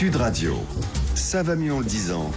Sud Radio, ça va mieux en le disant.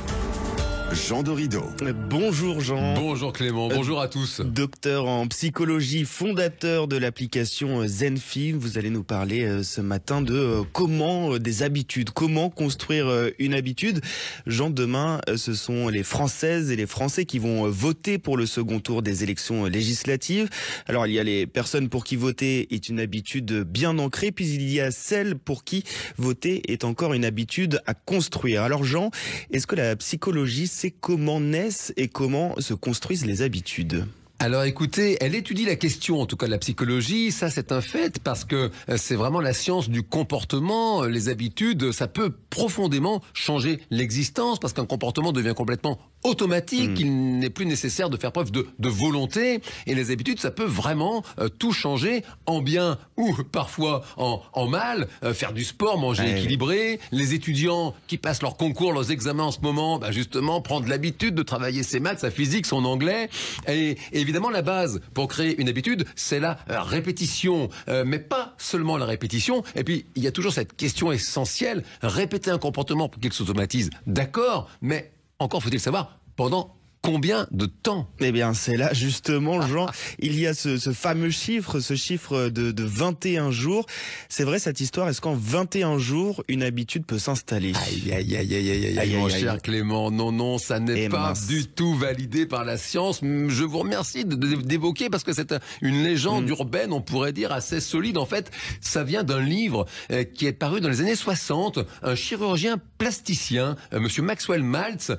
Jean Dorido. Bonjour Jean. Bonjour Clément, bonjour à tous. Docteur en psychologie, fondateur de l'application Zenfi, vous allez nous parler ce matin de comment des habitudes, comment construire une habitude. Jean, demain, ce sont les Françaises et les Français qui vont voter pour le second tour des élections législatives. Alors il y a les personnes pour qui voter est une habitude bien ancrée, puis il y a celles pour qui voter est encore une habitude à construire. Alors Jean, est-ce que la psychologie c'est comment naissent et comment se construisent les habitudes? Alors écoutez, elle étudie la question, en tout cas de la psychologie, ça c'est un fait, parce que c'est vraiment la science du comportement, les habitudes, ça peut profondément changer l'existence, parce qu'un comportement devient complètement automatique, il n'est plus nécessaire de faire preuve de volonté, et les habitudes, ça peut vraiment tout changer, en bien ou parfois en mal, faire du sport, manger équilibré, les étudiants qui passent leurs concours, leurs examens en ce moment, justement prendre l'habitude de travailler ses maths, sa physique, son anglais, et évidemment la base pour créer une habitude, c'est la répétition, mais pas seulement la répétition, et puis il y a toujours cette question essentielle, répéter un comportement pour qu'il s'automatise, d'accord, mais encore faut-il savoir pendant combien de temps? Eh bien, c'est là, justement, Jean, il y a ce fameux chiffre, ce chiffre de 21 jours. C'est vrai, cette histoire, est-ce qu'en 21 jours, une habitude peut s'installer? Aïe, mon cher Clément, non, ça n'est pas du tout validé par la science. Je vous remercie d'évoquer, parce que c'est une légende urbaine, on pourrait dire, assez solide. En fait, ça vient d'un livre qui est paru dans les années 60. Un chirurgien plasticien, monsieur Maxwell Maltz,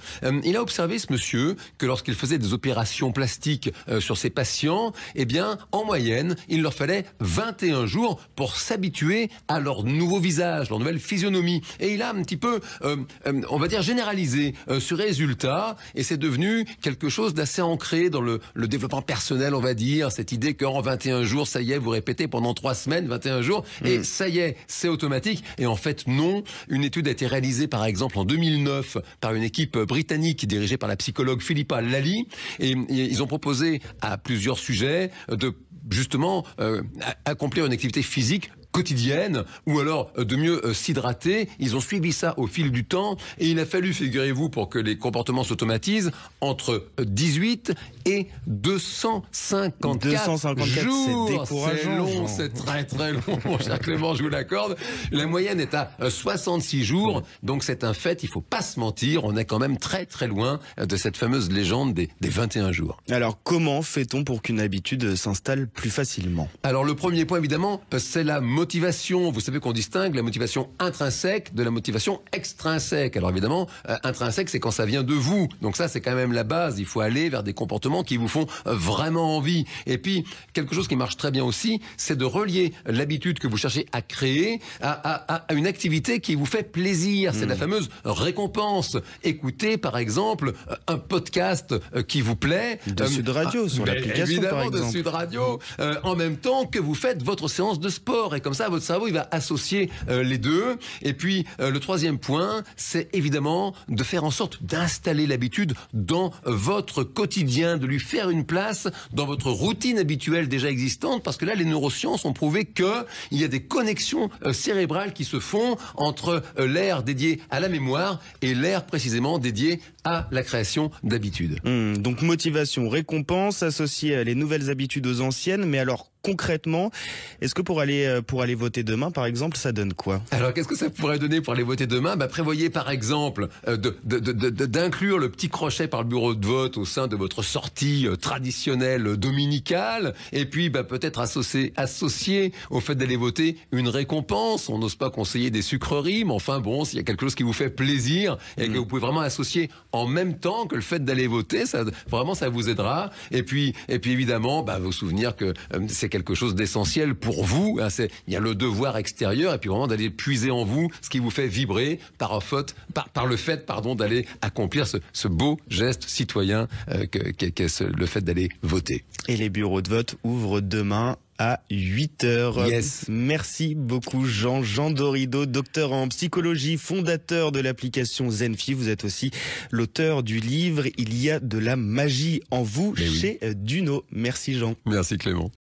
il a observé ce monsieur que lorsqu'il faisait des opérations plastiques sur ses patients, eh bien, en moyenne, il leur fallait 21 jours pour s'habituer à leur nouveau visage, leur nouvelle physionomie. Et il a un petit peu, on va dire, généralisé ce résultat, et c'est devenu quelque chose d'assez ancré dans le développement personnel, on va dire, cette idée qu'en 21 jours, ça y est, vous répétez pendant 3 semaines, 21 jours, et ça y est, c'est automatique. Et en fait, non. Une étude a été réalisée, par exemple, en 2009, par une équipe britannique dirigée par la psychologue Philippa Lally, et ils ont proposé à plusieurs sujets de justement accomplir une activité physique quotidienne, ou alors de mieux s'hydrater. Ils ont suivi ça au fil du temps, et il a fallu, figurez-vous, pour que les comportements s'automatisent, entre 18 et 254 jours. C'est décourageant. C'est long, c'est très long, mon cher Clément, je vous l'accorde. La moyenne est à 66 jours, donc c'est un fait, il faut pas se mentir, on est quand même très loin de cette fameuse légende des 21 jours. Alors, comment fait-on pour qu'une habitude s'installe plus facilement? Alors, le premier point, évidemment, c'est la motivation. Vous savez qu'on distingue la motivation intrinsèque de la motivation extrinsèque. Alors évidemment, intrinsèque, c'est quand ça vient de vous. Donc ça, c'est quand même la base. Il faut aller vers des comportements qui vous font vraiment envie. Et puis, quelque chose qui marche très bien aussi, c'est de relier l'habitude que vous cherchez à créer à une activité qui vous fait plaisir. C'est la fameuse récompense. Écoutez, par exemple, un podcast qui vous plaît. De Sud Radio, sur l'application, évidemment, par exemple. de Sud Radio, en même temps que vous faites votre séance de sport. Et comme ça, votre cerveau, il va associer les deux. Et puis, le troisième point, c'est évidemment de faire en sorte d'installer l'habitude dans votre quotidien, de lui faire une place dans votre routine habituelle déjà existante, parce que là, les neurosciences ont prouvé que il y a des connexions cérébrales qui se font entre l'aire dédié à la mémoire et l'aire précisément dédié à la création d'habitudes. Donc motivation, récompense, associer les nouvelles habitudes aux anciennes, mais alors concrètement, est-ce que pour aller voter demain, par exemple, ça donne quoi? Alors, qu'est-ce que ça pourrait donner pour aller voter demain? Prévoyez, par exemple, d'inclure le petit crochet par le bureau de vote au sein de votre sortie traditionnelle dominicale, et puis peut-être associer au fait d'aller voter une récompense. On n'ose pas conseiller des sucreries, mais enfin bon, s'il y a quelque chose qui vous fait plaisir et que vous pouvez vraiment associer en même temps que le fait d'aller voter, ça vous aidera. Et puis évidemment, vous souvenir que c'est quelque chose d'essentiel pour vous. Il y a le devoir extérieur, et puis vraiment d'aller puiser en vous ce qui vous fait vibrer par le fait d'aller accomplir ce beau geste citoyen qu'est le fait d'aller voter. Et les bureaux de vote ouvrent demain à 8h. Yes. Merci beaucoup Jean Dorido, docteur en psychologie, fondateur de l'application Zenfi. Vous êtes aussi l'auteur du livre Il y a de la magie en vous chez Duno. Merci Jean. Merci Clément.